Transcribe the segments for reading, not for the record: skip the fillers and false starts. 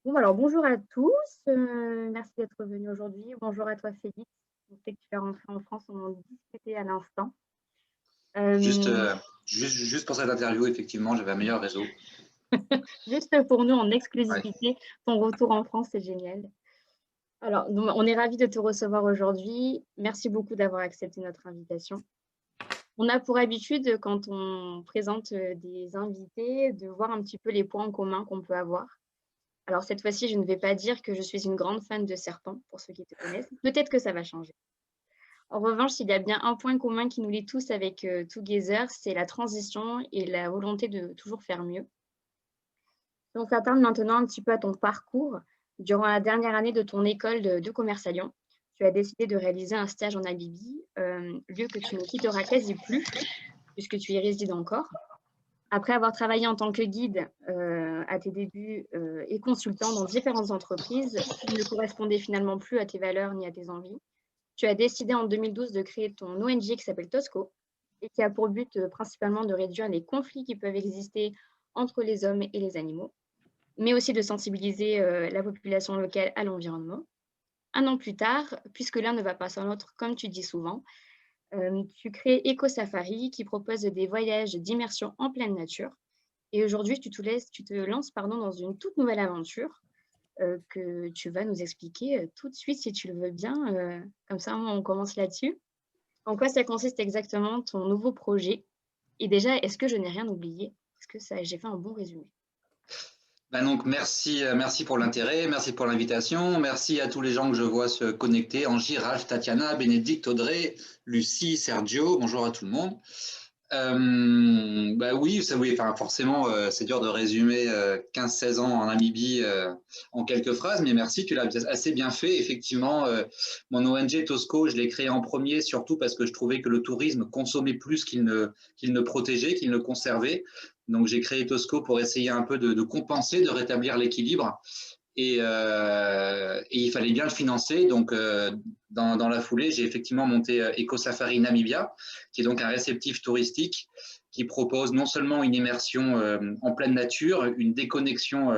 Bon, alors bonjour à tous, merci d'être venus aujourd'hui. Bonjour à toi Félix, je sais que tu es rentré en France, on en discutait à l'instant. Juste, Hem, juste pour cette interview, effectivement, j'avais un meilleur réseau. Juste pour nous en Ouais. exclusivité, ton retour en France, c'est génial. Alors donc on est ravis de te recevoir aujourd'hui. Merci beaucoup d'avoir accepté notre invitation. On a pour habitude, quand on présente, des invités, de voir un petit peu les points en commun qu'on peut avoir. Alors cette fois-ci, je ne vais pas dire que je suis une grande fan de serpents, pour ceux qui te connaissent. Peut-être que ça va changer. En revanche, il y a bien un point commun qui nous lie tous avec, Together, c'est la transition et la volonté de toujours faire mieux. Si on s'attarde maintenant un petit peu à ton parcours, durant la dernière année de ton école de commerce à Lyon, tu as décidé de réaliser un stage en Namibie, lieu que tu ne quitteras quasi plus puisque tu y résides encore. Après avoir travaillé en tant que guide, à tes débuts, et consultant dans différentes entreprises qui ne correspondaient finalement plus à tes valeurs ni à tes envies, tu as décidé en 2012 de créer ton ONG qui s'appelle Tosco et qui a pour but, principalement de réduire les conflits qui peuvent exister entre les hommes et les animaux, mais aussi de sensibiliser, la population locale à l'environnement. Un an plus tard, puisque l'un ne va pas sans l'autre, comme tu dis souvent, tu crées Eco Safari qui propose des voyages d'immersion en pleine nature et aujourd'hui tu te lances, pardon, dans une toute nouvelle aventure, que tu vas nous expliquer, tout de suite si tu le veux bien, comme ça on commence là-dessus. En quoi ça consiste exactement ton nouveau projet? Et déjà, est-ce que je n'ai rien oublié? Est-ce que ça j'ai fait un bon résumé? Ben donc, merci pour l'intérêt, merci pour l'invitation, merci à tous les gens que je vois se connecter, Angie, Ralph, Tatiana, Bénédicte, Audrey, Lucie, Sergio, bonjour à tout le monde. Bah oui, oui, enfin forcément, c'est dur de résumer 15-16 ans en Namibie en quelques phrases, mais merci, tu l'as assez bien fait. Effectivement, mon ONG Tosco, je l'ai créé en premier, surtout parce que je trouvais que le tourisme consommait plus qu'il ne protégeait, qu'il ne conservait. Donc j'ai créé Tosco pour essayer un peu de compenser, de rétablir l'équilibre. Et il fallait bien le financer. Donc, dans la foulée, j'ai effectivement monté Eco Safari Namibia, qui est donc un réceptif touristique qui propose non seulement une immersion en pleine nature, une déconnexion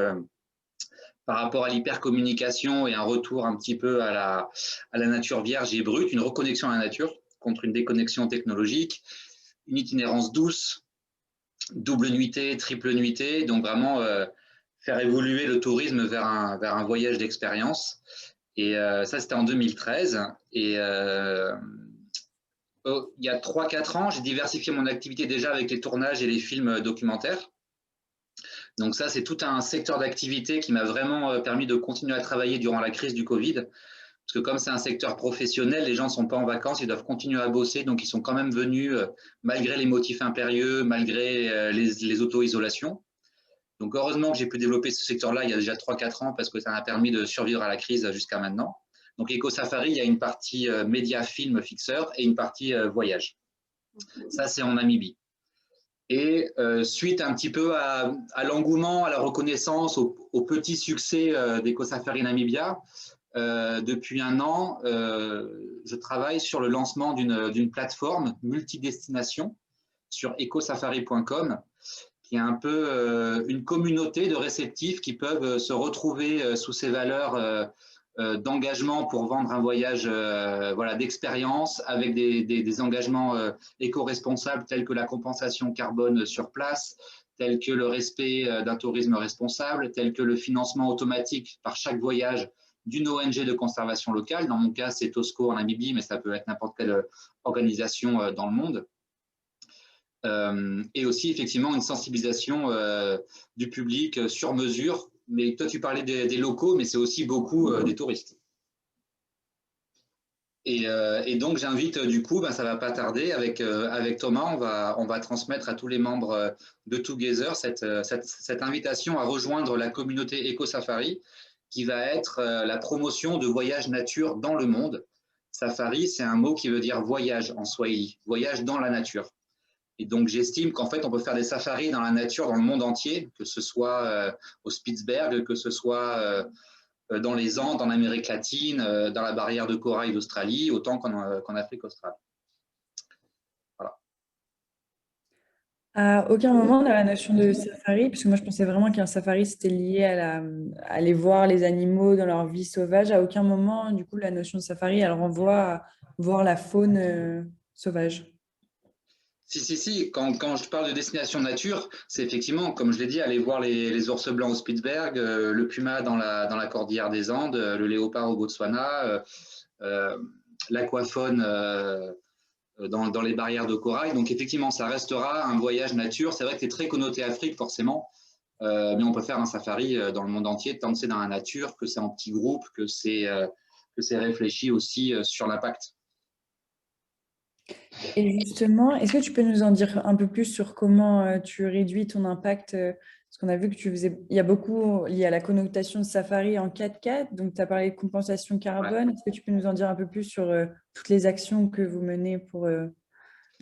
par rapport à l'hypercommunication et un retour un petit peu à la nature vierge et brute, une reconnexion à la nature contre une déconnexion technologique, une itinérance douce, double nuitée, triple nuitée, donc vraiment faire évoluer le tourisme vers un voyage d'expérience. Et ça, c'était en 2013. Et il y a 3-4 ans, j'ai diversifié mon activité déjà avec les tournages et les films documentaires. Donc ça, c'est tout un secteur d'activité qui m'a vraiment permis de continuer à travailler durant la crise du Covid. Parce que comme c'est un secteur professionnel, les gens ne sont pas en vacances, ils doivent continuer à bosser, donc ils sont quand même venus, malgré les motifs impérieux, malgré les auto-isolations. Donc heureusement que j'ai pu développer ce secteur-là il y a déjà 3-4 ans parce que ça m'a permis de survivre à la crise jusqu'à maintenant. Donc Eco Safari, il y a une partie média, film, fixeur et une partie voyage. Mmh. Ça, c'est en Namibie. Et suite un petit peu à l'engouement, à la reconnaissance, au petit succès d'Eco Safari Namibia, depuis un an, je travaille sur le lancement d'une plateforme multidestination sur ecosafari.com qui est un peu une communauté de réceptifs qui peuvent se retrouver sous ces valeurs d'engagement pour vendre un voyage voilà, d'expérience avec des engagements éco-responsables tels que la compensation carbone sur place, tels que le respect d'un tourisme responsable, tels que le financement automatique par chaque voyage d'une ONG de conservation locale. Dans mon cas, c'est Tosco en Namibie, mais ça peut être n'importe quelle organisation dans le monde. Et aussi effectivement une sensibilisation du public sur mesure. Mais toi, tu parlais des locaux, mais c'est aussi beaucoup des touristes. Et donc, j'invite du coup, ben, ça va pas tarder, avec Thomas, on va transmettre à tous les membres de Together cette invitation à rejoindre la communauté Eco Safari, qui va être la promotion de voyages nature dans le monde. Safari, c'est un mot qui veut dire voyage en swahili, voyage dans la nature. Et donc, j'estime qu'en fait, on peut faire des safaris dans la nature, dans le monde entier, que ce soit au Spitzberg, que ce soit dans les Andes, en Amérique latine, dans la barrière de corail d'Australie, autant qu'en Afrique australe. Voilà. À aucun moment dans la notion de safari, parce que moi je pensais vraiment qu'un safari c'était lié à aller voir les animaux dans leur vie sauvage. À aucun moment, du coup, la notion de safari, elle renvoie à voir la faune sauvage. Si. Quand je parle de destination nature, c'est effectivement, comme je l'ai dit, aller voir les ours blancs au Spitzberg, le puma dans la cordillère des Andes, le léopard au Botswana, euh, l'aquafaune dans les barrières de corail. Donc effectivement, ça restera un voyage nature. C'est vrai que c'est très connoté Afrique, forcément, mais on peut faire un safari dans le monde entier, tant que c'est dans la nature, que c'est en petits groupes, que c'est réfléchi aussi sur l'impact. Et justement, est-ce que tu peux nous en dire un peu plus sur comment tu réduis ton impact parce qu'on a vu que il y a beaucoup lié à la connotation de safari en 4x4, donc tu as parlé de compensation Ouais. carbone. Est-ce que tu peux nous en dire un peu plus sur toutes les actions que vous menez pour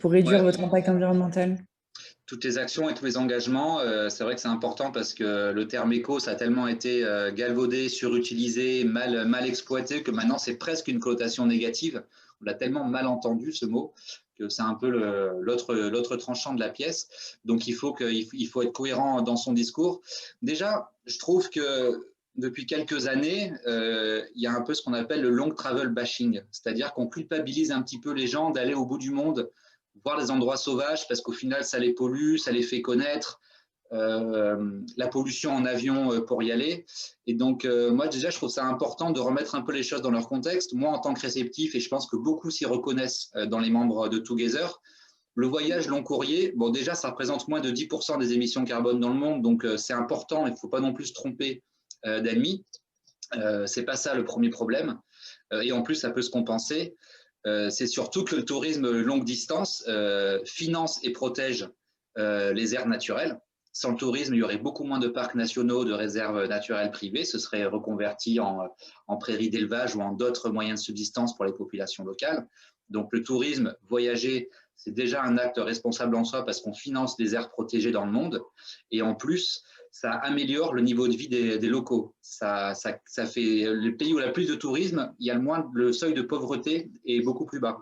réduire Ouais. votre impact environnemental? Toutes les actions et tous les engagements, c'est vrai que c'est important parce que le terme éco, ça a tellement été galvaudé, surutilisé, mal exploité que maintenant c'est presque une connotation négative. On l'a tellement mal entendu ce mot que c'est un peu l'autre tranchant de la pièce. Donc il faut être cohérent dans son discours. Déjà, je trouve que depuis quelques années, il y a un peu ce qu'on appelle le long travel bashing, c'est-à-dire qu'on culpabilise un petit peu les gens d'aller au bout du monde voir les endroits sauvages parce qu'au final, ça les pollue, ça les fait connaître, la pollution en avion pour y aller. Et donc, moi, déjà, je trouve ça important de remettre un peu les choses dans leur contexte. Moi, en tant que réceptif, et je pense que beaucoup s'y reconnaissent dans les membres de Together, le voyage long courrier, bon, déjà, ça représente moins de 10% des émissions carbone dans le monde, donc c'est important, il ne faut pas non plus se tromper d'ennemis. C'est pas ça le premier problème. Et en plus, ça peut se compenser. C'est surtout que le tourisme longue distance finance et protège les aires naturelles. Sans le tourisme, il y aurait beaucoup moins de parcs nationaux, de réserves naturelles privées. Ce serait reconverti en prairies d'élevage ou en d'autres moyens de subsistance pour les populations locales. Donc le tourisme, voyager, c'est déjà un acte responsable en soi parce qu'on finance des aires protégées dans le monde. Et en plus, ça améliore le niveau de vie des locaux. Ça fait le pays où il y a le plus de tourisme, il y a le seuil de pauvreté est beaucoup plus bas.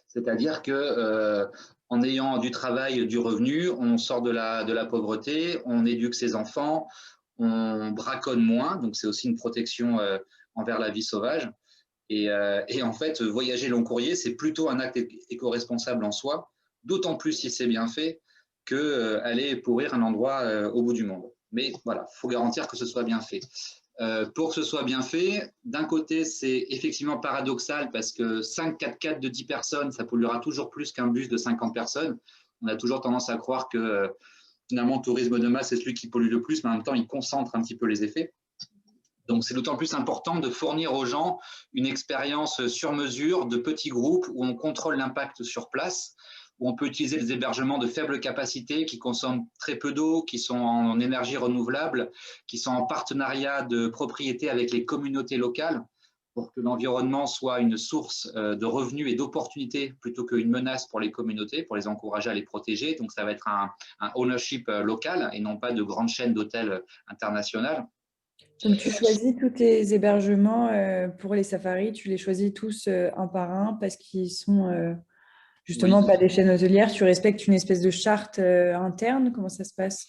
C'est-à-dire que en ayant du travail, du revenu, on sort de la pauvreté, on éduque ses enfants, on braconne moins, donc c'est aussi une protection envers la vie sauvage. Et en fait, voyager long courrier, c'est plutôt un acte éco-responsable en soi, d'autant plus si c'est bien fait que aller pourrir un endroit au bout du monde. Mais voilà, il faut garantir que ce soit bien fait. Pour que ce soit bien fait, d'un côté, c'est effectivement paradoxal parce que 5 4x4 de 10 personnes, ça polluera toujours plus qu'un bus de 50 personnes. On a toujours tendance à croire que finalement, le tourisme de masse, c'est celui qui pollue le plus, mais en même temps, il concentre un petit peu les effets. Donc, c'est d'autant plus important de fournir aux gens une expérience sur mesure de petits groupes où on contrôle l'impact sur place, où on peut utiliser des hébergements de faible capacité qui consomment très peu d'eau, qui sont en énergie renouvelable, qui sont en partenariat de propriété avec les communautés locales pour que l'environnement soit une source de revenus et d'opportunités plutôt qu'une menace pour les communautés, pour les encourager à les protéger. Donc, ça va être un ownership local et non pas de grandes chaînes d'hôtels internationales. Donc, tu choisis tous tes hébergements pour les safaris, tu les choisis tous un par un parce qu'ils sont justement Oui. pas des chaînes hôtelières. Tu respectes une espèce de charte interne. Comment ça se passe?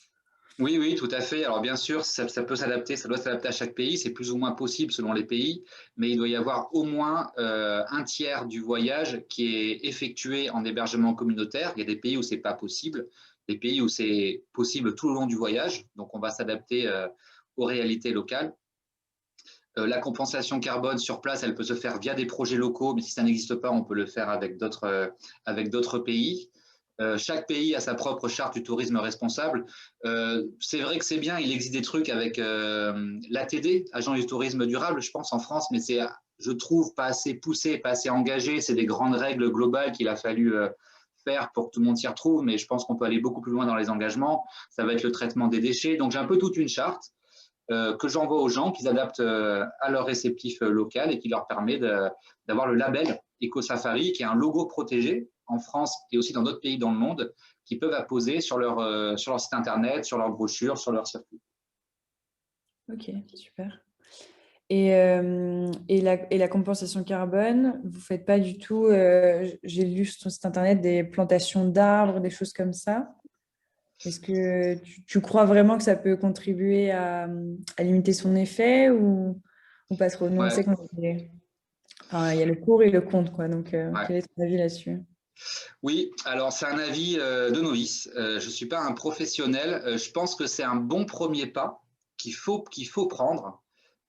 Oui, tout à fait. Alors bien sûr, ça peut s'adapter, ça doit s'adapter à chaque pays, c'est plus ou moins possible selon les pays, mais il doit y avoir au moins un tiers du voyage qui est effectué en hébergement communautaire. Il y a des pays où c'est pas possible, des pays où c'est possible tout le long du voyage, donc on va s'adapter aux réalités locales. La compensation carbone sur place, elle peut se faire via des projets locaux, mais si ça n'existe pas, on peut le faire avec d'autres pays. Chaque pays a sa propre charte du tourisme responsable. C'est vrai que c'est bien, il existe des trucs avec l'ATD, Agence du tourisme durable, je pense, en France, mais c'est, je trouve, pas assez poussé, pas assez engagé. C'est des grandes règles globales qu'il a fallu faire pour que tout le monde s'y retrouve, mais je pense qu'on peut aller beaucoup plus loin dans les engagements. Ça va être le traitement des déchets. Donc, j'ai un peu toute une charte que j'envoie aux gens, qu'ils adaptent à leur réceptif local et qui leur permet d'avoir le label Eco-Safari, qui est un logo protégé en France et aussi dans d'autres pays dans le monde, qui peuvent apposer sur leur site internet, sur leur brochure, sur leur circuit. Ok, super. Et la compensation carbone, vous ne faites pas du tout, j'ai lu sur ton site internet, des plantations d'arbres, des choses comme ça? Est-ce que tu crois vraiment que ça peut contribuer à limiter son effet ou pas trop? Nous, on sait Ouais, enfin, il y a le pour et le contre, quoi. Donc, ouais. quel est ton avis là-dessus? Oui, alors c'est un avis de novice. Je ne suis pas un professionnel. Je pense que c'est un bon premier pas qu'il faut prendre.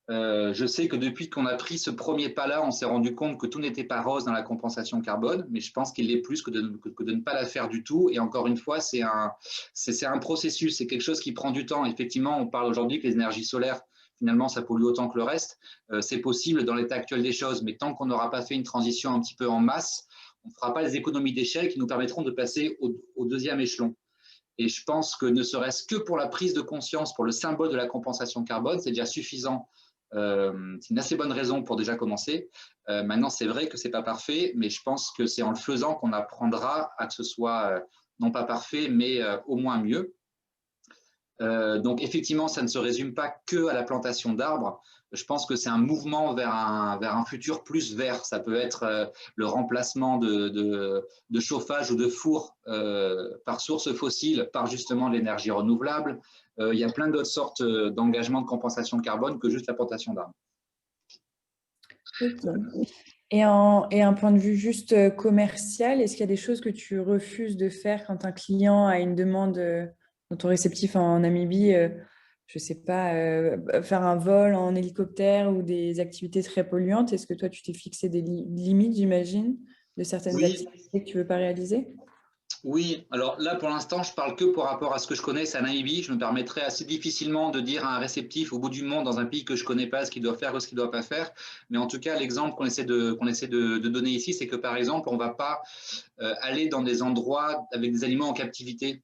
Je sais que depuis qu'on a pris ce premier pas-là, on s'est rendu compte que tout n'était pas rose dans la compensation carbone, mais je pense qu'il l'est plus que de ne pas la faire du tout. Et encore une fois, c'est un processus, c'est quelque chose qui prend du temps. Effectivement, on parle aujourd'hui que les énergies solaires, finalement, ça pollue autant que le reste. C'est possible dans l'état actuel des choses, mais tant qu'on n'aura pas fait une transition un petit peu en masse, on ne fera pas les économies d'échelle qui nous permettront de passer au deuxième échelon. Et je pense que ne serait-ce que pour la prise de conscience, pour le symbole de la compensation carbone, c'est déjà suffisant. C'est une assez bonne raison pour déjà commencer. Maintenant, c'est vrai que ce n'est pas parfait, mais je pense que c'est en le faisant qu'on apprendra à que ce soit non pas parfait, mais au moins mieux. Donc, effectivement, ça ne se résume pas que à la plantation d'arbres. Je pense que c'est un mouvement vers un futur plus vert. Ça peut être le remplacement de chauffage ou de four par source fossile par justement de l'énergie renouvelable. Il y a plein d'autres sortes d'engagements de compensation carbone que juste la plantation d'arbres. Ok. Et un point de vue juste commercial, est-ce qu'il y a des choses que tu refuses de faire quand un client a une demande dans ton réceptif en Namibie, je ne sais pas, faire un vol en hélicoptère ou des activités très polluantes? Est-ce que toi, tu t'es fixé des limites, j'imagine, de certaines Oui, activités que tu ne veux pas réaliser? oui, alors là pour l'instant je parle que par rapport à ce que je connais, c'est à Namibie. Je me permettrais assez difficilement de dire à un réceptif au bout du monde dans un pays que je ne connais pas ce qu'il doit faire ou ce qu'il ne doit pas faire. Mais en tout cas, l'exemple qu'on essaie de donner ici, c'est que par exemple, on ne va pas aller dans des endroits avec des animaux en captivité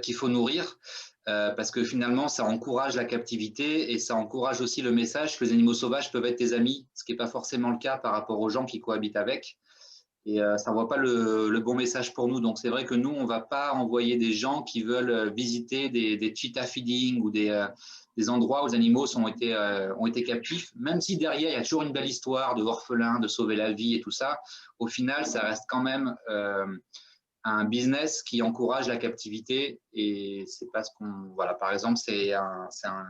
qu'il faut nourrir. Parce que finalement, ça encourage la captivité et ça encourage aussi le message que les animaux sauvages peuvent être tes amis, ce qui n'est pas forcément le cas par rapport aux gens qui cohabitent avec. Et ça n'envoie pas le bon message pour nous. Donc, c'est vrai que nous, on ne va pas envoyer des gens qui veulent visiter des cheetah feeding ou des endroits où les animaux ont été captifs, même si derrière, il y a toujours une belle histoire de orphelins, de sauver la vie et tout ça. Au final, ça reste quand même un business qui encourage la captivité et c'est pas ce qu'on… Voilà, par exemple,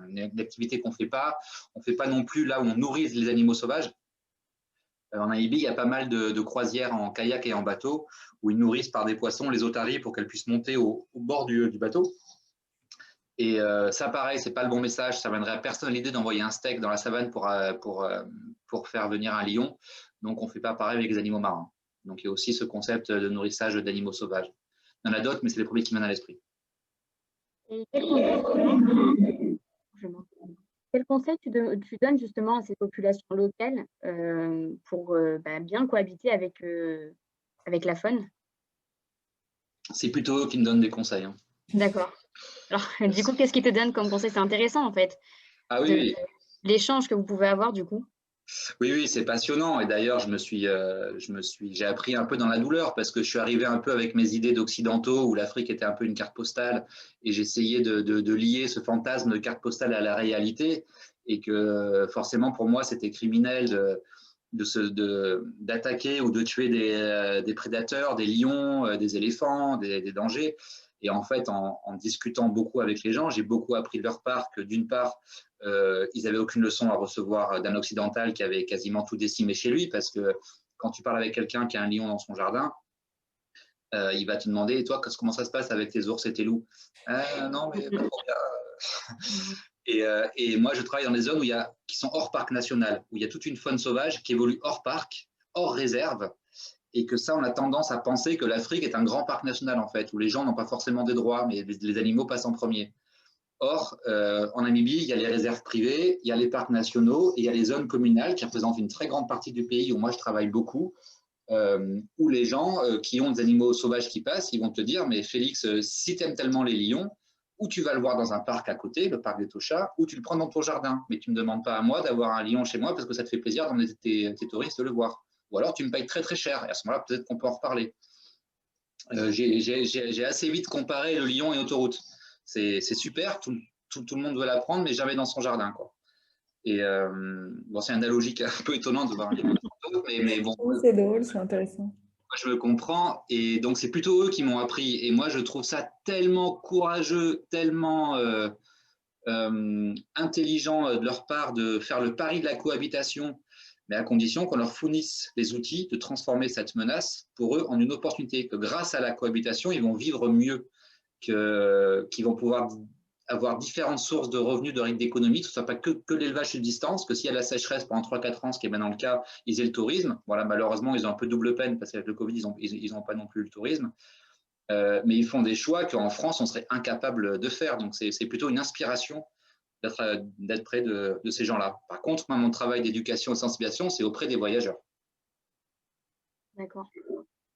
une activité qu'on ne fait pas. On ne fait pas non plus là où on nourrit les animaux sauvages. En Namibie, il y a pas mal de croisières en kayak et en bateau où ils nourrissent par des poissons les otaries pour qu'elles puissent monter au bord du bateau. Et ça, pareil, c'est pas le bon message. Ça mènerait à personne à l'idée d'envoyer un steak dans la savane pour faire venir un lion. Donc, on ne fait pas pareil avec les animaux marins. Donc, il y a aussi ce concept de nourrissage d'animaux sauvages. Il y en a d'autres, mais c'est les premiers qui viennent à l'esprit. Et quel conseil tu donnes justement à ces populations locales pour bien cohabiter avec la faune? C'est plutôt eux qui me donnent des conseils. Hein. D'accord. Alors, du coup, qu'est-ce qu'ils te donnent comme conseil? C'est intéressant en fait, Ah oui, de oui. l'échange que vous pouvez avoir du coup. Oui, oui, c'est passionnant. Et d'ailleurs, j'ai appris un peu dans la douleur parce que je suis arrivé un peu avec mes idées d'occidentaux où l'Afrique était un peu une carte postale et j'essayais de lier ce fantasme de carte postale à la réalité et que forcément pour moi c'était criminel d'attaquer ou de tuer des prédateurs, des lions, des éléphants, des dangers. Et en fait, en discutant beaucoup avec les gens, j'ai beaucoup appris de leur part que d'une part, ils n'avaient aucune leçon à recevoir d'un occidental qui avait quasiment tout décimé chez lui, parce que quand tu parles avec quelqu'un qui a un lion dans son jardin, il va te demander, et toi, comment ça se passe avec tes ours et tes loups? Non, mais pas trop bien. Et moi, je travaille dans des zones qui sont hors parc national, où il y a toute une faune sauvage qui évolue hors parc, hors réserve, et que ça, on a tendance à penser que l'Afrique est un grand parc national, en fait, où les gens n'ont pas forcément des droits, mais les animaux passent en premier. Or, en Namibie, il y a les réserves privées, il y a les parcs nationaux et il y a les zones communales qui représentent une très grande partie du pays où moi je travaille beaucoup, où les gens qui ont des animaux sauvages qui passent, ils vont te dire, mais Félix, si tu aimes tellement les lions, ou tu vas le voir dans un parc à côté, le parc des Tosha, ou tu le prends dans ton jardin. Mais tu ne me demandes pas à moi d'avoir un lion chez moi parce que ça te fait plaisir d'emmener tes touristes le voir. Ou alors tu me payes très très cher, et à ce moment-là, peut-être qu'on peut en reparler. J'ai assez vite comparé le lion et l'autoroute. C'est super, tout le monde veut l'apprendre, mais jamais dans son jardin. Quoi. Et bon, c'est une analogie un peu étonnante de voir un lion, mais bon. Oui, c'est drôle, c'est intéressant. je me comprends. Et donc, c'est plutôt eux qui m'ont appris. Et moi, je trouve ça tellement courageux, tellement intelligent de leur part de faire le pari de la cohabitation, mais à condition qu'on leur fournisse les outils de transformer cette menace pour eux en une opportunité, que grâce à la cohabitation, ils vont vivre mieux, qu'ils vont pouvoir avoir différentes sources de revenus, de rythme d'économie, que ce ne soit pas que l'élevage subsistance, que s'il y a la sécheresse pendant 3-4 ans, ce qui est maintenant le cas, ils aient le tourisme. Voilà, malheureusement, ils ont un peu double peine parce qu'avec le Covid, ils n'ont pas non plus le tourisme. Mais ils font des choix qu'en France, on serait incapable de faire. Donc, c'est plutôt une inspiration d'être près de ces gens-là. Par contre, moi, mon travail d'éducation et de sensibilisation, c'est auprès des voyageurs. D'accord.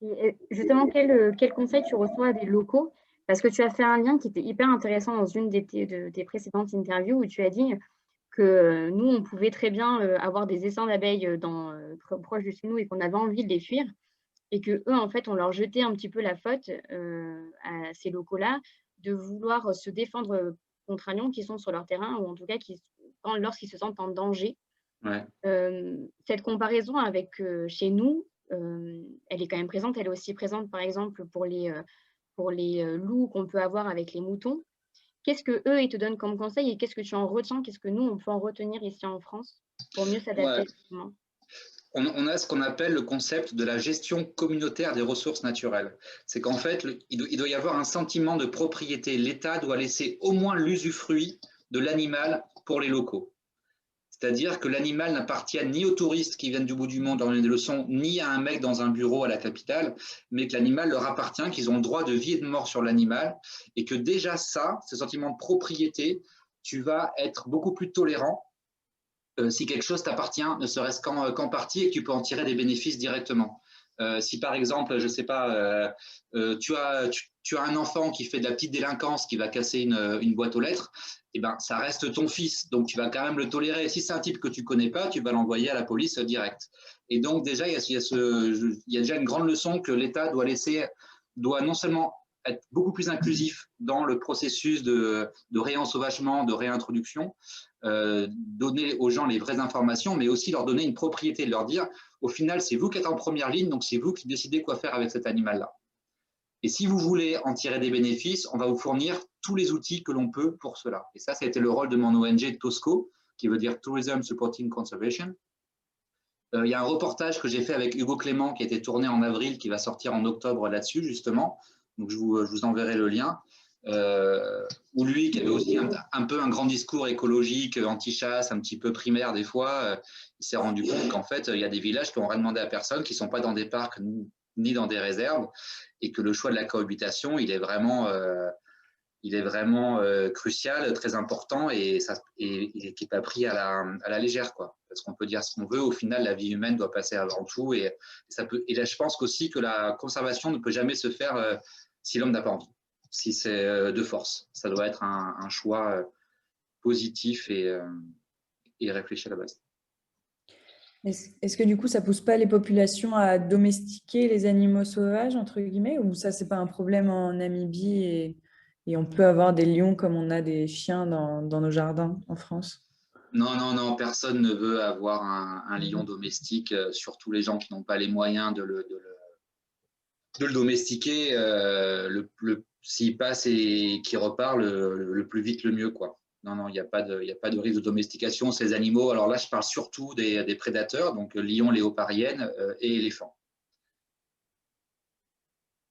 Et justement, quel conseil tu reçois des locaux? Parce que tu as fait un lien qui était hyper intéressant dans une de tes précédentes interviews où tu as dit que nous, on pouvait très bien avoir des essaims d'abeilles proches de chez nous et qu'on avait envie de les fuir. Et que eux, en fait, on leur jetait un petit peu la faute à ces locaux-là de vouloir se défendre contre un lion qui sont sur leur terrain ou en tout cas lorsqu'ils se sentent en danger. Ouais. Cette comparaison avec chez nous, elle est quand même présente. Elle est aussi présente, par exemple, pour les loups qu'on peut avoir avec les moutons. Qu'est-ce que eux ils te donnent comme conseil et qu'est-ce que tu en retiens? Qu'est-ce que nous, on peut en retenir ici en France pour mieux s'adapter? Ouais. On a ce qu'on appelle le concept de la gestion communautaire des ressources naturelles. C'est qu'en fait, il doit y avoir un sentiment de propriété. L'État doit laisser au moins l'usufruit de l'animal pour les locaux. C'est-à-dire que l'animal n'appartient ni aux touristes qui viennent du bout du monde donner des leçons, ni à un mec dans un bureau à la capitale, mais que l'animal leur appartient, qu'ils ont le droit de vie et de mort sur l'animal, et que déjà ça, ce sentiment de propriété, tu vas être beaucoup plus tolérant si quelque chose t'appartient, ne serait-ce qu'en partie, et que tu peux en tirer des bénéfices directement. Si par exemple, je ne sais pas, tu as un enfant qui fait de la petite délinquance, qui va casser une boîte aux lettres, eh ben, ça reste ton fils, donc tu vas quand même le tolérer. Si c'est un type que tu ne connais pas, tu vas l'envoyer à la police direct. Et donc déjà, il y a déjà une grande leçon que l'État doit non seulement être beaucoup plus inclusif dans le processus de réensauvagement, de réintroduction, donner aux gens les vraies informations, mais aussi leur donner une propriété, de leur dire, au final, c'est vous qui êtes en première ligne, donc c'est vous qui décidez quoi faire avec cet animal-là. Et si vous voulez en tirer des bénéfices, on va vous fournir tous les outils que l'on peut pour cela. Et ça a été le rôle de mon ONG TOSCO, qui veut dire Tourism Supporting Conservation. Il y a un reportage que j'ai fait avec Hugo Clément qui a été tourné en avril, qui va sortir en octobre là-dessus, justement. Donc, je vous enverrai le lien. Où lui, qui avait aussi un peu un grand discours écologique, anti-chasse, un petit peu primaire des fois, il s'est rendu compte qu'en fait, il y a des villages qui n'ont rien demandé à personne, qui ne sont pas dans des parcs ni dans des réserves, et que le choix de la cohabitation, il est vraiment crucial, très important, et qui n'est pas pris à la légère, quoi. Parce qu'on peut dire ce qu'on veut, au final, la vie humaine doit passer avant tout, et là, je pense aussi que la conservation ne peut jamais se faire si l'homme n'a pas envie. Si c'est de force. Ça doit être un choix positif et réfléchi à la base. Est-ce que du coup, ça ne pousse pas les populations à domestiquer les animaux sauvages, entre guillemets, ou ça, ce n'est pas un problème en Namibie et on peut avoir des lions comme on a des chiens dans nos jardins en France? Non, personne ne veut avoir un lion domestique, surtout les gens qui n'ont pas les moyens de le domestiquer. S'il passe et qu'il repart, le plus vite, le mieux, quoi. Non, il n'y a pas de risque de domestication. Ces animaux, alors là, je parle surtout des prédateurs, donc lions, léopards, hyènes et éléphants.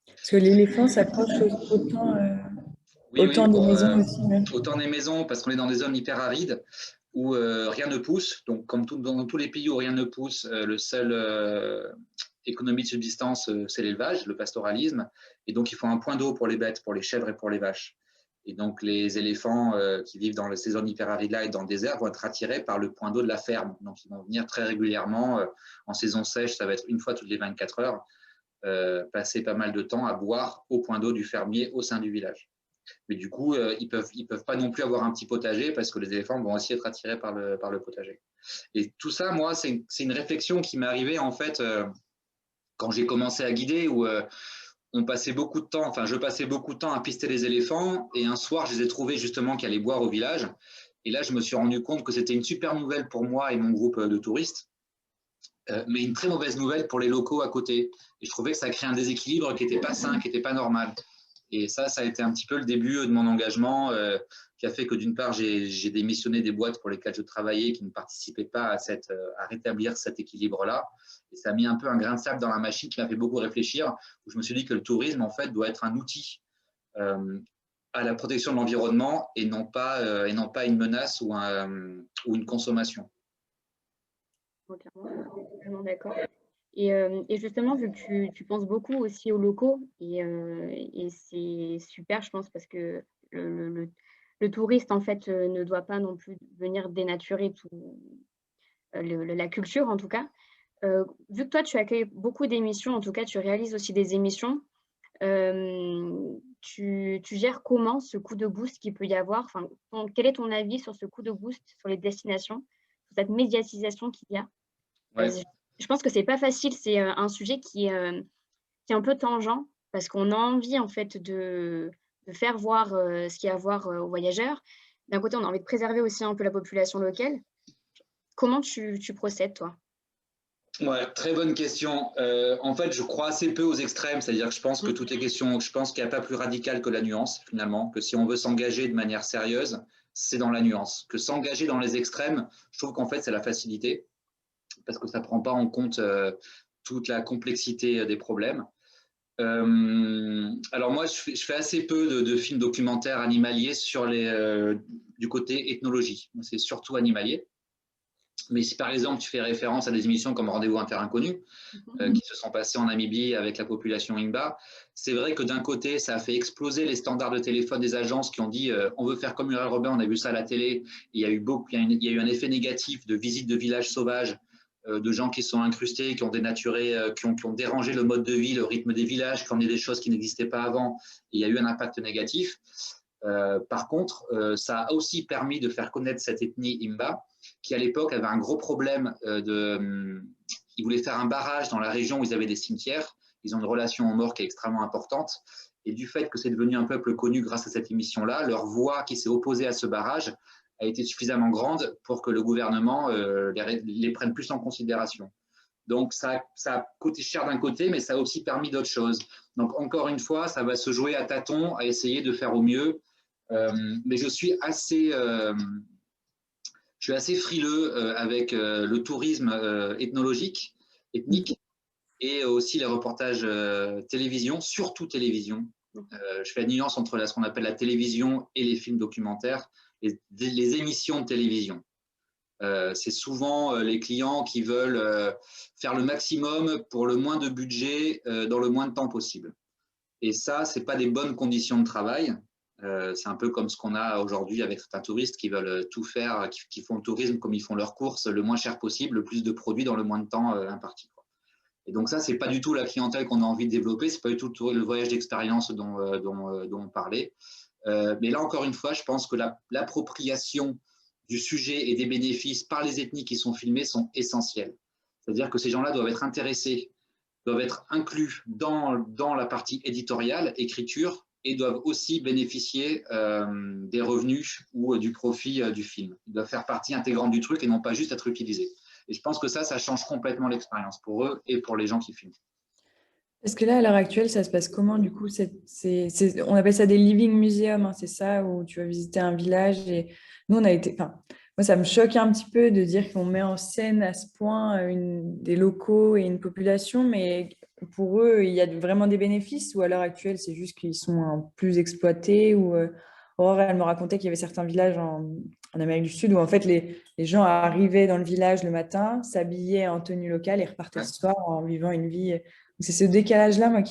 Parce que l'éléphant s'approche autant des maisons aussi. Autant des maisons, parce qu'on est dans des zones hyper arides où rien ne pousse. Donc, comme dans tous les pays où rien ne pousse, le seul économie de subsistance, c'est l'élevage, le pastoralisme. Et donc, il faut un point d'eau pour les bêtes, pour les chèvres et pour les vaches. Et donc, les éléphants qui vivent dans ces zones hyper arides-là et dans le désert vont être attirés par le point d'eau de la ferme. Donc, ils vont venir très régulièrement. En saison sèche, ça va être une fois toutes les 24 heures, passer pas mal de temps à boire au point d'eau du fermier au sein du village. Mais du coup, ils peuvent pas non plus avoir un petit potager parce que les éléphants vont aussi être attirés par le potager. Et tout ça, moi, c'est une réflexion qui m'est arrivée en fait quand j'ai commencé à guider où je passais beaucoup de temps à pister les éléphants et un soir, je les ai trouvés justement qui allaient boire au village. Et là, je me suis rendu compte que c'était une super nouvelle pour moi et mon groupe de touristes mais une très mauvaise nouvelle pour les locaux à côté. Et je trouvais que ça crée un déséquilibre qui n'était pas sain, qui n'était pas normal. Et ça a été un petit peu le début de mon engagement qui a fait que d'une part, j'ai démissionné des boîtes pour lesquelles je travaillais qui ne participaient pas à rétablir cet équilibre-là. Et ça a mis un peu un grain de sable dans la machine qui m'a fait beaucoup réfléchir, où je me suis dit que le tourisme, en fait, doit être un outil à la protection de l'environnement et non pas une menace ou une consommation. Totalement d'accord. Et justement, vu que tu penses beaucoup aussi aux locaux, et c'est super, je pense, parce que le touriste, en fait, ne doit pas non plus venir dénaturer tout, la culture, en tout cas. Vu que toi, tu accueilles beaucoup d'émissions, en tout cas, tu réalises aussi des émissions, tu gères comment ce coup de boost qu'il peut y avoir? Enfin, quel est ton avis sur ce coup de boost sur les destinations, sur cette médiatisation qu'il y a? Ouais. Je pense que c'est pas facile, c'est un sujet qui est un peu tangent parce qu'on a envie en fait de faire voir ce qu'il y a à voir aux voyageurs. D'un côté, on a envie de préserver aussi un peu la population locale. Comment tu procèdes, toi? Ouais, très bonne question. En fait, je crois assez peu aux extrêmes, c'est-à-dire que je pense que tout est question, je pense qu'il n'y a pas plus radical que la nuance, finalement, que si on veut s'engager de manière sérieuse, c'est dans la nuance. Que s'engager dans les extrêmes, je trouve qu'en fait, c'est la facilité, parce que ça ne prend pas en compte toute la complexité des problèmes. Alors moi, je fais assez peu de films documentaires animaliers du côté ethnologie. C'est surtout animalier. Mais si par exemple tu fais référence à des émissions comme Rendez-vous Inter-Inconnu, qui se sont passées en Namibie avec la population Imba, c'est vrai que d'un côté, ça a fait exploser les standards de téléphone des agences qui ont dit on veut faire comme Muriel Robin, on a vu ça à la télé. Il y a eu un effet négatif de visite de villages sauvages, de gens qui sont incrustés, qui ont dénaturé, qui ont dérangé le mode de vie, le rythme des villages, qui ont amené des choses qui n'existaient pas avant. Et il y a eu un impact négatif. Par contre, ça a aussi permis de faire connaître cette ethnie Imba, qui à l'époque avait un gros problème ils voulaient faire un barrage dans la région où ils avaient des cimetières. Ils ont une relation aux morts qui est extrêmement importante. Et du fait que c'est devenu un peuple connu grâce à cette émission-là, leur voix qui s'est opposée à ce barrage a été suffisamment grande pour que le gouvernement les prenne plus en considération. Donc, ça a coûté cher d'un côté, mais ça a aussi permis d'autres choses. Donc, encore une fois, ça va se jouer à tâtons, à essayer de faire au mieux. Mais je suis assez frileux avec le tourisme ethnique, et aussi les reportages télévision, surtout télévision. Je fais la nuance entre ce qu'on appelle la télévision et les films documentaires, les émissions de télévision. C'est souvent les clients qui veulent faire le maximum pour le moins de budget dans le moins de temps possible. Et ça, ce n'est pas des bonnes conditions de travail. C'est un peu comme ce qu'on a aujourd'hui avec certains touristes qui veulent tout faire, qui font le tourisme comme ils font leurs courses, le moins cher possible, le plus de produits dans le moins de temps imparti. Et donc ça, ce n'est pas du tout la clientèle qu'on a envie de développer, ce n'est pas du tout le voyage d'expérience dont on parlait. Mais là, encore une fois, je pense que l'appropriation du sujet et des bénéfices par les ethnies qui sont filmées sont essentielles. C'est-à-dire que ces gens-là doivent être intéressés, doivent être inclus dans la partie éditoriale, écriture, et doivent aussi bénéficier des revenus ou du profit du film. Ils doivent faire partie intégrante du truc et non pas juste être utilisés. Et je pense que ça change complètement l'expérience pour eux et pour les gens qui filment. Parce que là, à l'heure actuelle, ça se passe comment du coup on appelle ça des living museums, hein, c'est ça, où tu vas visiter un village. Et nous, moi, ça me choque un petit peu de dire qu'on met en scène à ce point des locaux et une population, mais pour eux, il y a vraiment des bénéfices, ou à l'heure actuelle, c'est juste qu'ils sont plus exploités. Aurore, elle me racontait qu'il y avait certains villages en Amérique du Sud où en fait les gens arrivaient dans le village le matin, s'habillaient en tenue locale et repartaient le soir en vivant une vie. C'est ce décalage-là, moi,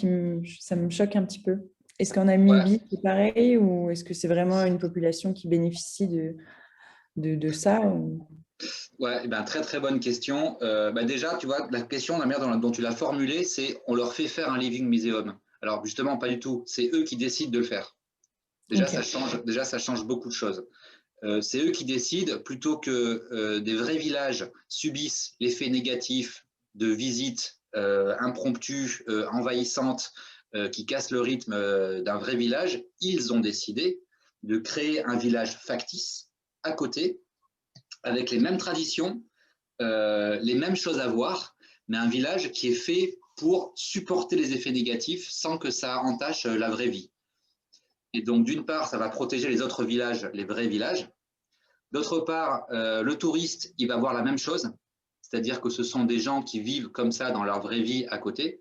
ça me choque un petit peu. Est-ce qu'en Namibie, c'est pareil, ou est-ce que c'est vraiment une population qui bénéficie de ça Ouais, ben, très très bonne question. Déjà, tu vois, la question, la manière dont tu l'as formulée, c'est on leur fait faire un living museum. Alors justement, pas du tout. C'est eux qui décident de le faire. Déjà, ça change beaucoup de choses. C'est eux qui décident, plutôt que des vrais villages subissent l'effet négatif de visites impromptues, envahissantes, qui cassent le rythme d'un vrai village. Ils ont décidé de créer un village factice à côté, avec les mêmes traditions, les mêmes choses à voir, mais un village qui est fait pour supporter les effets négatifs sans que ça entache la vraie vie. Et donc, d'une part, ça va protéger les autres villages, les vrais villages. D'autre part, le touriste, il va voir la même chose, c'est-à-dire que ce sont des gens qui vivent comme ça dans leur vraie vie à côté.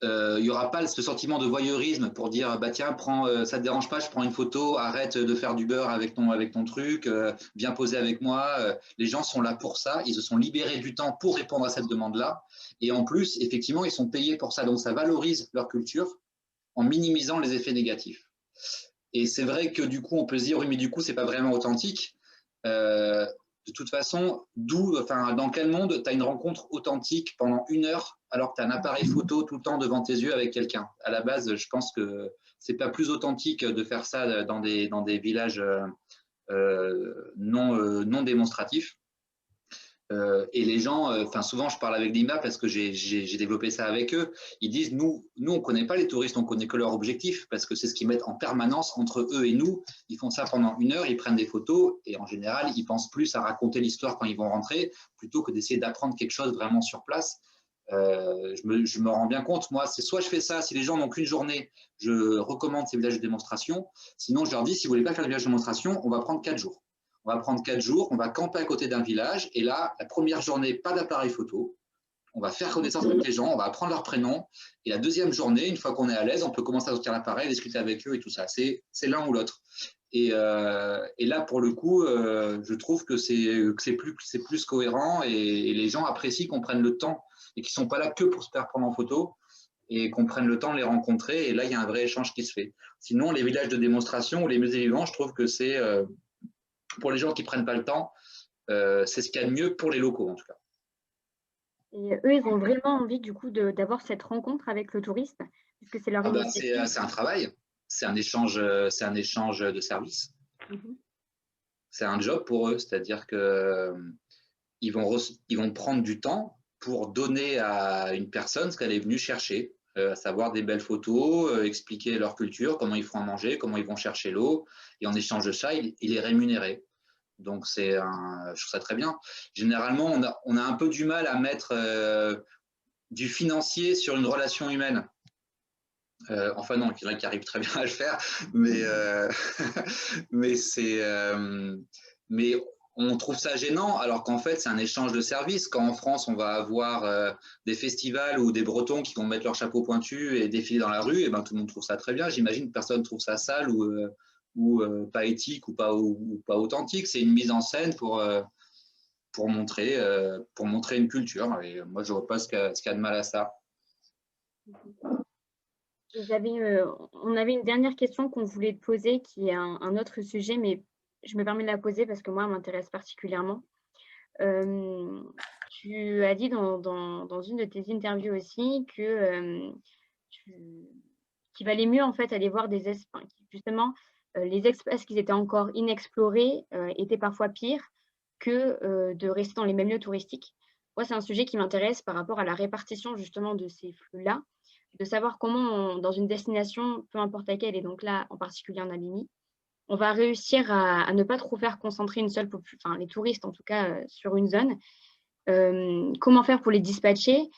Il n'y aura pas ce sentiment de voyeurisme pour dire bah tiens, ça ne te dérange pas, je prends une photo, arrête de faire du beurre avec ton truc, viens poser avec moi. Les gens sont là pour ça, ils se sont libérés du temps pour répondre à cette demande-là. Et en plus, effectivement, ils sont payés pour ça. Donc ça valorise leur culture en minimisant les effets négatifs. Et c'est vrai que du coup, on peut se dire oui, mais du coup, c'est pas vraiment authentique. De toute façon, dans quel monde tu as une rencontre authentique pendant 1 heure alors que tu as un appareil photo tout le temps devant tes yeux avec quelqu'un? À la base, je pense que c'est pas plus authentique de faire ça dans des villages non démonstratifs. Et les gens, souvent je parle avec l'IMA parce que j'ai développé ça avec eux, ils disent nous on ne connaît pas les touristes, on connaît que leur objectif parce que c'est ce qu'ils mettent en permanence entre eux et nous. Ils font ça pendant 1 heure, ils prennent des photos et en général ils pensent plus à raconter l'histoire quand ils vont rentrer plutôt que d'essayer d'apprendre quelque chose vraiment sur place. Je me rends bien compte, moi c'est soit je fais ça, si les gens n'ont qu'une journée, je recommande ces villages de démonstration, sinon je leur dis si vous ne voulez pas faire de village de démonstration, on va prendre 4 jours. On va prendre 4 jours, on va camper à côté d'un village et là, la première journée, pas d'appareil photo. On va faire connaissance avec les gens, on va apprendre leur prénom. Et la deuxième journée, une fois qu'on est à l'aise, on peut commencer à sortir l'appareil, discuter avec eux et tout ça. C'est l'un ou l'autre. Et là, pour le coup, je trouve que c'est plus cohérent et les gens apprécient qu'on prenne le temps et qu'ils ne sont pas là que pour se faire prendre en photo et qu'on prenne le temps de les rencontrer. Et là, il y a un vrai échange qui se fait. Sinon, les villages de démonstration ou les musées vivants, je trouve que c'est… pour les gens qui ne prennent pas le temps, c'est ce qu'il y a de mieux pour les locaux en tout cas. Et eux, ils ont vraiment envie du coup d'avoir cette rencontre avec le touriste, parce que c'est leur initiative. C'est un travail, c'est un échange de services. C'est un job pour eux, c'est-à-dire qu'ils vont prendre du temps pour donner à une personne ce qu'elle est venue chercher, à savoir des belles photos, expliquer leur culture, comment ils font à manger, comment ils vont chercher l'eau, et en échange de ça, il est rémunéré. Donc, je trouve ça très bien. Généralement, on a un peu du mal à mettre du financier sur une relation humaine. Enfin non, il y en a qui arrivent très bien à le faire, mais on trouve ça gênant, alors qu'en fait, c'est un échange de services. Quand en France, on va avoir des festivals où des Bretons qui vont mettre leur chapeau pointu et défiler dans la rue, et ben, tout le monde trouve ça très bien. J'imagine que personne ne trouve ça sale ou pas éthique ou pas authentique. C'est une mise en scène pour montrer une culture. Et moi, je ne vois pas ce qu'il y a de mal à ça. On avait une dernière question qu'on voulait te poser, qui est un autre sujet, mais je me permets de la poser parce que moi, elle m'intéresse particulièrement. Tu as dit dans une de tes interviews aussi que qu'il valait mieux en fait aller voir des espaces, justement, les espaces qui étaient encore inexplorés étaient parfois pires que de rester dans les mêmes lieux touristiques. Moi, c'est un sujet qui m'intéresse par rapport à la répartition justement de ces flux-là, de savoir comment, dans une destination, peu importe laquelle, et donc là, en particulier en Namibie, on va réussir à ne pas trop faire concentrer une seule population, enfin les touristes en tout cas, sur une zone. Comment faire pour les dispatcher?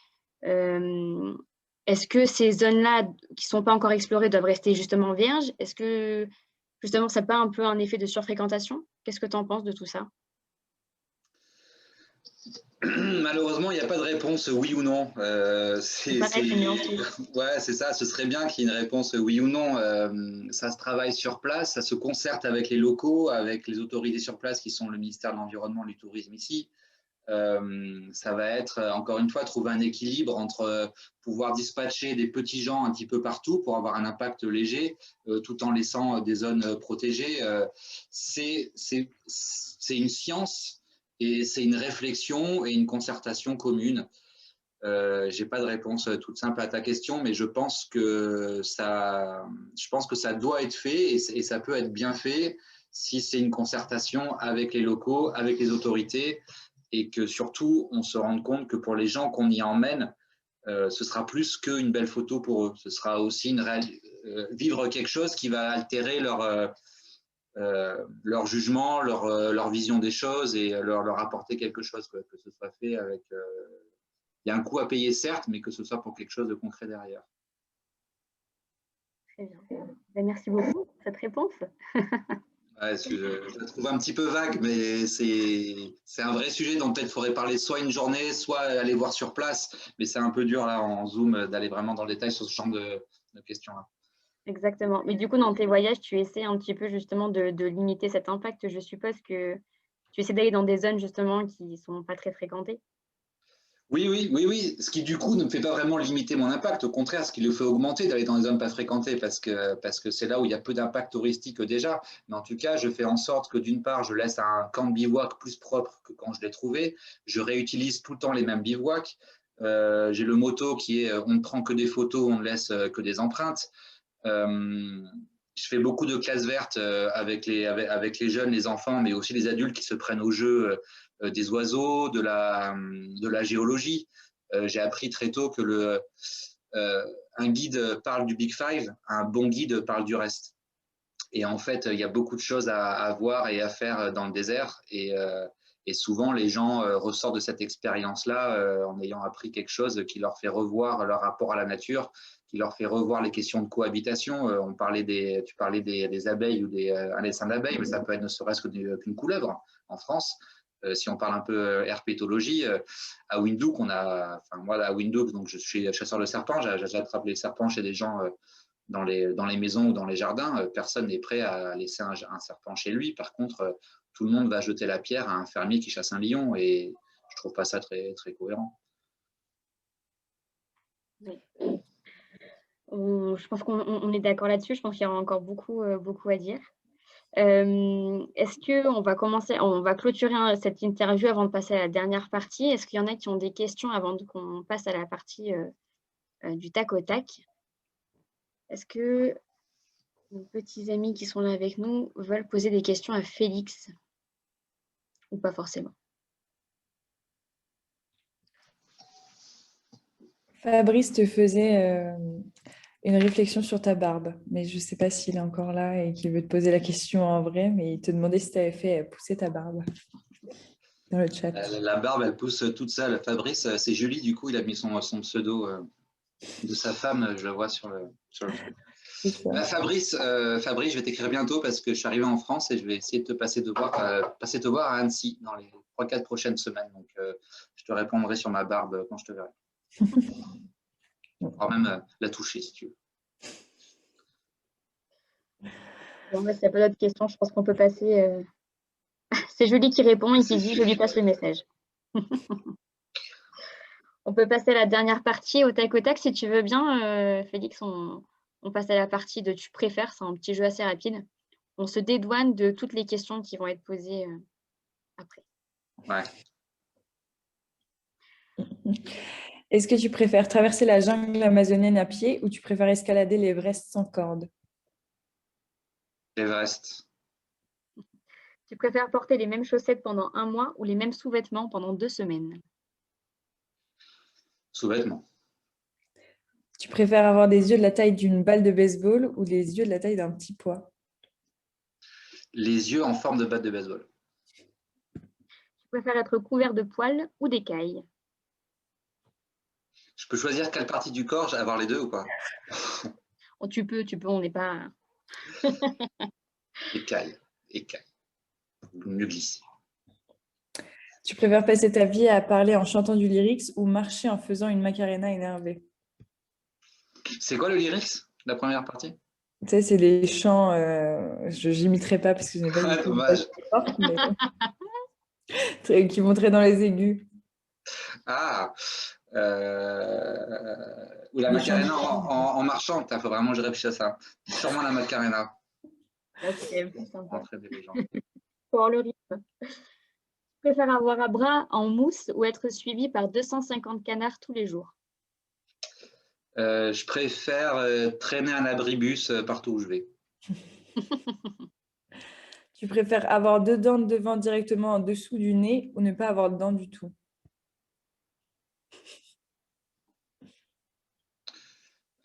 Est-ce que ces zones-là qui ne sont pas encore explorées doivent rester justement vierges? Est-ce que justement, ça n'a pas un peu un effet de surfréquentation? Qu'est-ce que tu en penses de tout ça? Malheureusement, il n'y a pas de réponse oui ou non. Ouais, c'est ça. Ce serait bien qu'il y ait une réponse oui ou non. Ça se travaille sur place, ça se concerte avec les locaux, avec les autorités sur place qui sont le ministère de l'Environnement et du Tourisme ici. Ça va être, encore une fois, trouver un équilibre entre pouvoir dispatcher des petits gens un petit peu partout pour avoir un impact léger, tout en laissant des zones protégées. C'est une science. Et c'est une réflexion et une concertation commune. Je n'ai pas de réponse toute simple à ta question, mais je pense que ça doit être fait et ça peut être bien fait si c'est une concertation avec les locaux, avec les autorités et que surtout, on se rende compte que pour les gens qu'on y emmène, ce sera plus qu'une belle photo pour eux. Ce sera aussi vivre quelque chose qui va altérer leur jugement, leur vision des choses et leur apporter quelque chose, que ce soit fait avec… il y a un coût à payer, certes, mais que ce soit pour quelque chose de concret derrière. Très bien. Ben, merci beaucoup pour cette réponse. Ouais, je la trouve un petit peu vague, mais c'est un vrai sujet dont peut-être il faudrait parler soit une journée, soit aller voir sur place. Mais c'est un peu dur là en Zoom d'aller vraiment dans le détail sur ce genre de questions-là. Exactement. Mais du coup, dans tes voyages, tu essaies un petit peu justement de limiter cet impact. Je suppose que tu essaies d'aller dans des zones justement qui ne sont pas très fréquentées. Oui. Ce qui, du coup, ne me fait pas vraiment limiter mon impact. Au contraire, ce qui le fait augmenter d'aller dans les zones pas fréquentées parce que c'est là où il y a peu d'impact touristique déjà. Mais en tout cas, je fais en sorte que d'une part, je laisse un camp de bivouac plus propre que quand je l'ai trouvé. Je réutilise tout le temps les mêmes bivouacs. J'ai le motto qui est on ne prend que des photos, on ne laisse que des empreintes. Je fais beaucoup de classes vertes avec les jeunes, les enfants, mais aussi les adultes qui se prennent au jeu des oiseaux, de la géologie. J'ai appris très tôt que un guide parle du Big Five, un bon guide parle du reste. Et en fait, il y a beaucoup de choses à voir et à faire dans le désert. Et souvent, les gens ressortent de cette expérience-là en ayant appris quelque chose qui leur fait revoir leur rapport à la nature, qui leur fait revoir les questions de cohabitation. Tu parlais des abeilles ou un essaim d'abeilles, mais ça peut être ne serait-ce qu'une couleuvre en France. Si on parle un peu herpétologie, à Windhoek, moi à Windhoek, donc je suis chasseur de serpents, j'ai attrapé les serpents chez des gens dans les maisons ou dans les jardins. Personne n'est prêt à laisser un serpent chez lui. Par contre, tout le monde va jeter la pierre à un fermier qui chasse un lion et je trouve pas ça très, très cohérent. Oui. Je pense qu'on est d'accord là-dessus. Je pense qu'il y aura encore beaucoup, beaucoup à dire. Est-ce qu'on va on va clôturer cette interview avant de passer à la dernière partie. Est-ce qu'il y en a qui ont des questions avant qu'on passe à la partie du tac au tac? Est-ce que nos petits amis qui sont là avec nous veulent poser des questions à Félix ou pas forcément? Fabrice te faisait une réflexion sur ta barbe, mais je ne sais pas s'il est encore là et qu'il veut te poser la question en vrai, mais il te demandait si tu avais fait pousser ta barbe dans le chat. La barbe, elle pousse toute seule. Fabrice, c'est Julie, du coup, il a mis son pseudo de sa femme, je le vois sur le truc. Fabrice, je vais t'écrire bientôt parce que je suis arrivé en France et je vais essayer de te passer te voir à Annecy dans les 3-4 prochaines semaines. Donc, je te répondrai sur ma barbe quand je te verrai. On pourra même la toucher si tu veux. Bon, s'il n'y a pas d'autres questions, je pense qu'on peut passer. C'est Julie qui répond et qui dit je lui passe le message. On peut passer à la dernière partie au tac au tac si tu veux bien, Félix. On passe à la partie de tu préfères. C'est un petit jeu assez rapide. On se dédouane de toutes les questions qui vont être posées après. Ouais. Est-ce que tu préfères traverser la jungle amazonienne à pied ou tu préfères escalader l'Everest sans corde? L'Everest. Tu préfères porter les mêmes chaussettes pendant 1 mois ou les mêmes sous-vêtements pendant 2 semaines? Sous-vêtements. Tu préfères avoir des yeux de la taille d'une balle de baseball ou des yeux de la taille d'un petit pois? Les yeux en forme de batte de baseball. Tu préfères être couvert de poils ou d'écailles? Je peux choisir quelle partie du corps, avoir les deux ou pas? Oh, tu peux, on n'est pas… Écailles. Mieux glisser. Tu préfères passer ta vie à parler en chantant du lyrics ou marcher en faisant une macarena énervée? C'est quoi le lyrics, la première partie? Tu sais, c'est les chants, je n'imiterai pas parce que je n'ai pas du tout Dommage. forte, mais qui vont très dans les aigus. Ah, ou la Les chants Macarena du en marchant. Il faut vraiment que je réfléchisse à ça. Sûrement la Macarena. Là, c'est quand même plus sympa. Entraîner les gens. Pour le rythme. Tu préfères avoir un bras en mousse ou être suivi par 250 canards tous les jours? Je préfère traîner un abribus partout où je vais. Tu préfères avoir 2 dents de devant directement en dessous du nez ou ne pas avoir de dents du tout?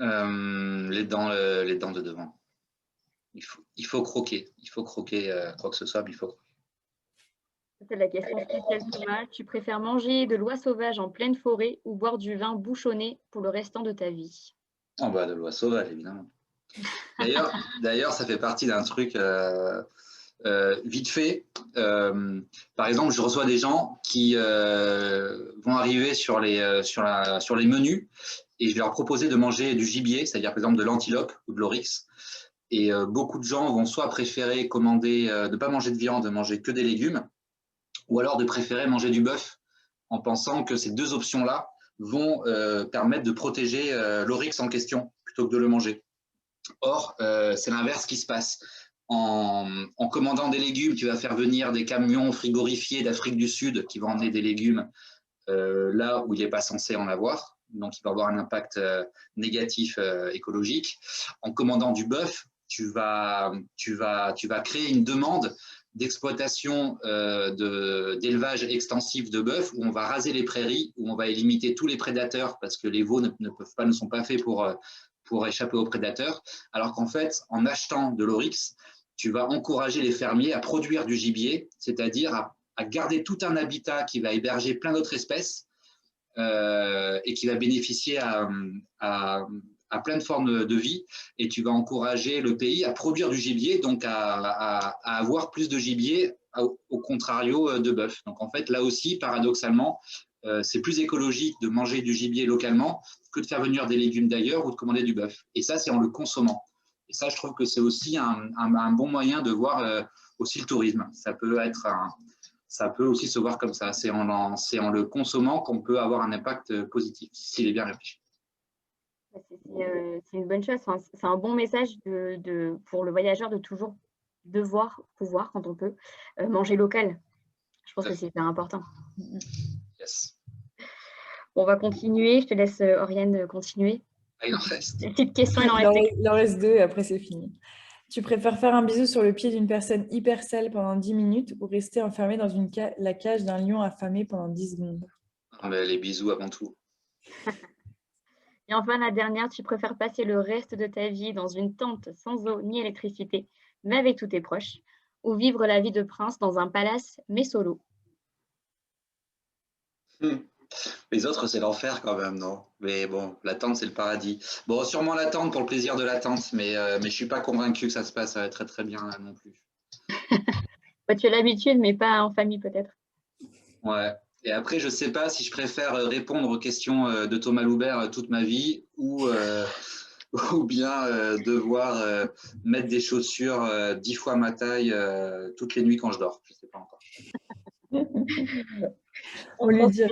Les dents de devant. Il faut croquer. Il faut croquer quoi que ce soit, mais il faut croquer. C'est la question spéciale, Thomas. Tu préfères manger de l'oie sauvage en pleine forêt ou boire du vin bouchonné pour le restant de ta vie? Oh, bah, de l'oie sauvage, évidemment. D'ailleurs, ça fait partie d'un truc vite fait. Par exemple, je reçois des gens qui vont arriver sur les menus et je vais leur proposer de manger du gibier, c'est-à-dire par exemple de l'antilope ou de l'oryx. Et beaucoup de gens vont soit préférer commander de ne pas manger de viande, de manger que des légumes, ou alors de préférer manger du bœuf en pensant que ces deux options-là vont permettre de protéger l'oryx en question plutôt que de le manger. Or, c'est l'inverse qui se passe. En commandant des légumes, tu vas faire venir des camions frigorifiés d'Afrique du Sud qui vont emmener des légumes là où il n'est pas censé en avoir. Donc, il va avoir un impact négatif écologique. En commandant du bœuf, tu vas créer une demande d'exploitation d'élevage extensif de bœuf où on va raser les prairies, où on va limiter tous les prédateurs parce que les veaux ne sont pas faits pour échapper aux prédateurs. Alors qu'en fait, en achetant de l'oryx, tu vas encourager les fermiers à produire du gibier, c'est-à-dire à garder tout un habitat qui va héberger plein d'autres espèces et qui va bénéficier à plein de formes de vie, et tu vas encourager le pays à produire du gibier, donc à avoir plus de gibier au contrario de bœuf. Donc en fait, là aussi, paradoxalement, c'est plus écologique de manger du gibier localement que de faire venir des légumes d'ailleurs ou de commander du bœuf. Et ça, c'est en le consommant. Et ça, je trouve que c'est aussi un bon moyen de voir aussi le tourisme. Ça peut aussi se voir comme ça. C'est en le consommant qu'on peut avoir un impact positif, s'il est bien réfléchi. C'est une bonne chose. Enfin, c'est un bon message pour le voyageur de toujours pouvoir, quand on peut, manger local. Je pense que c'est hyper important. Yes. On va continuer. Je te laisse, Oriane, continuer. Ah, il en reste. Une petite question, il en reste 2 et après c'est fini. Tu préfères faire un bisou sur le pied d'une personne hyper sale pendant 10 minutes ou rester enfermé dans la cage d'un lion affamé pendant 10 secondes? Mais les bisous avant tout. Et enfin, la dernière, tu préfères passer le reste de ta vie dans une tente sans eau ni électricité, mais avec tous tes proches, ou vivre la vie de prince dans un palace, mais solo? Les autres, c'est l'enfer quand même, non? Mais bon, la tente, c'est le paradis. Bon, sûrement la tente pour le plaisir de la tente, mais je ne suis pas convaincu que ça se passe très très bien là, non plus. Bah, tu as l'habitude, mais pas en famille peut-être. Ouais. Et après, je ne sais pas si je préfère répondre aux questions de Thomas Loubert toute ma vie ou bien devoir mettre des chaussures 10 fois ma taille toutes les nuits quand je dors. Je ne sais pas encore. On lui dit.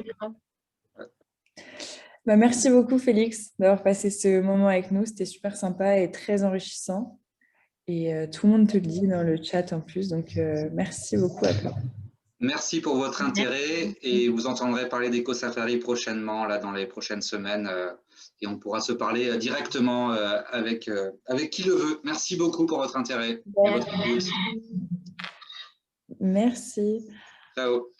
Bah, merci beaucoup, Félix, d'avoir passé ce moment avec nous. C'était super sympa et très enrichissant. Et tout le monde te le dit dans le chat en plus. Donc, merci beaucoup à toi. Merci pour votre intérêt et vous entendrez parler d'Eco-Safari prochainement, là, dans les prochaines semaines. Et on pourra se parler directement avec qui le veut. Merci beaucoup pour votre intérêt et votre écoute. Merci. Ciao.